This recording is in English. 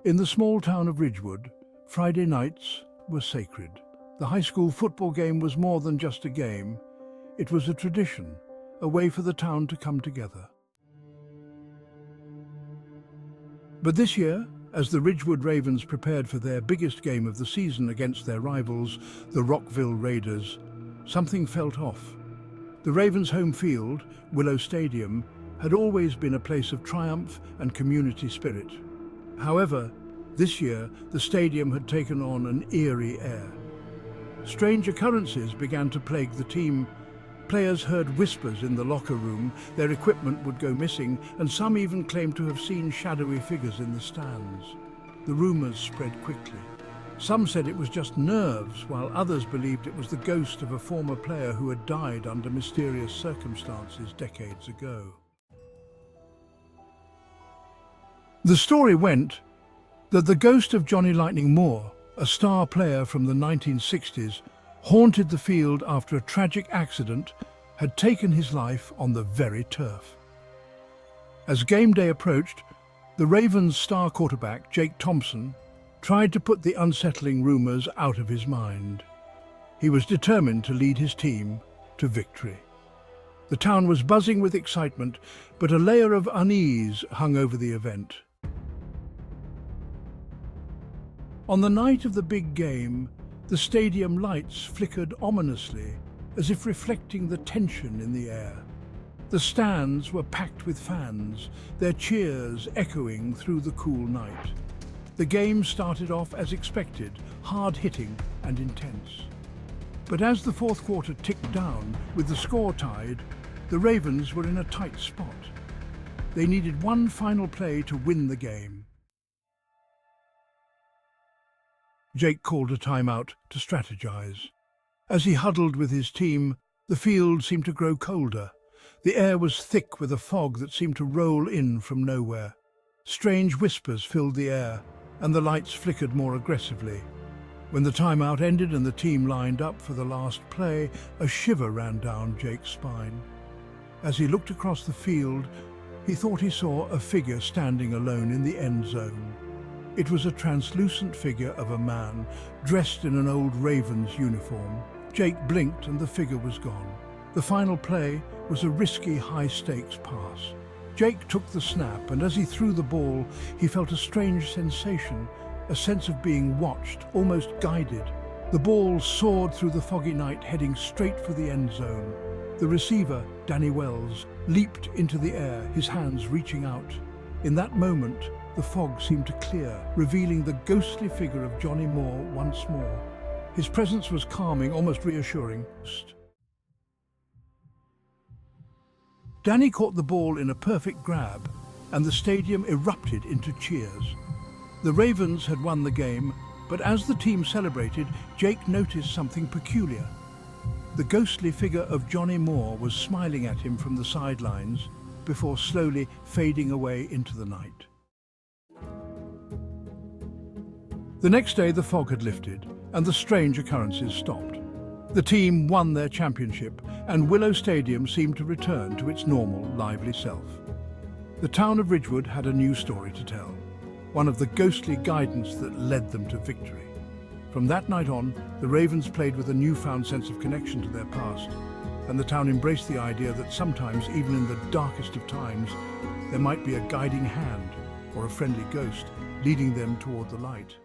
In the small town of Ridgewood, Friday nights were sacred. The high school football game was more than just a game. It was a tradition, a way for the town to come together. But this year, as the Ridgewood Ravens prepared for their biggest game of the season against their rivals, the Rockville Raiders, something felt off. The Ravens' home field, Willow Stadium, had always been a place of triumph and community spirit. However, this year the stadium had taken on an eerie air. Strange occurrences began to plague the team. Players heard whispers in the locker room, their equipment would go missing, and some even claimed to have seen shadowy figures in the stands. The rumors spread quickly. Some said it was just nerves, while others believed it was the ghost of a former player who had died under mysterious circumstances decades ago. The story went that the ghost of Johnny Lightning Moore, a star player from the 1960s, haunted the field after a tragic accident had taken his life on the very turf. As game day approached, the Ravens' star quarterback, Jake Thompson, tried to put the unsettling rumors out of his mind. He was determined to lead his team to victory. The town was buzzing with excitement, but a layer of unease hung over the event. On the night of the big game, the stadium lights flickered ominously, as if reflecting the tension in the air. The stands were packed with fans, their cheers echoing through the cool night. The game started off as expected, hard-hitting and intense. But as the fourth quarter ticked down, with the score tied, the Ravens were in a tight spot. They needed one final play to win the game. Jake called a timeout to strategize. As he huddled with his team, the field seemed to grow colder. The air was thick with a fog that seemed to roll in from nowhere. Strange whispers filled the air, and the lights flickered more aggressively. When the timeout ended and the team lined up for the last play, a shiver ran down Jake's spine. As he looked across the field, he thought he saw a figure standing alone in the end zone. It was a translucent figure of a man, dressed in an old Ravens uniform. Jake blinked and the figure was gone. The final play was a risky, high-stakes pass. Jake took the snap, and as he threw the ball, he felt a strange sensation, a sense of being watched, almost guided. The ball soared through the foggy night, heading straight for the end zone. The receiver, Danny Wells, leaped into the air, his hands reaching out. In that moment, the fog seemed to clear, revealing the ghostly figure of Johnny Moore once more. His presence was calming, almost reassuring. Danny caught the ball in a perfect grab, and the stadium erupted into cheers. The Ravens had won the game, but as the team celebrated, Jake noticed something peculiar. The ghostly figure of Johnny Moore was smiling at him from the sidelines before slowly fading away into the night. The next day, the fog had lifted, and the strange occurrences stopped. The team won their championship, and Willow Stadium seemed to return to its normal, lively self. The town of Ridgewood had a new story to tell, one of the ghostly guidance that led them to victory. From that night on, the Ravens played with a newfound sense of connection to their past, and the town embraced the idea that sometimes, even in the darkest of times, there might be a guiding hand or a friendly ghost leading them toward the light.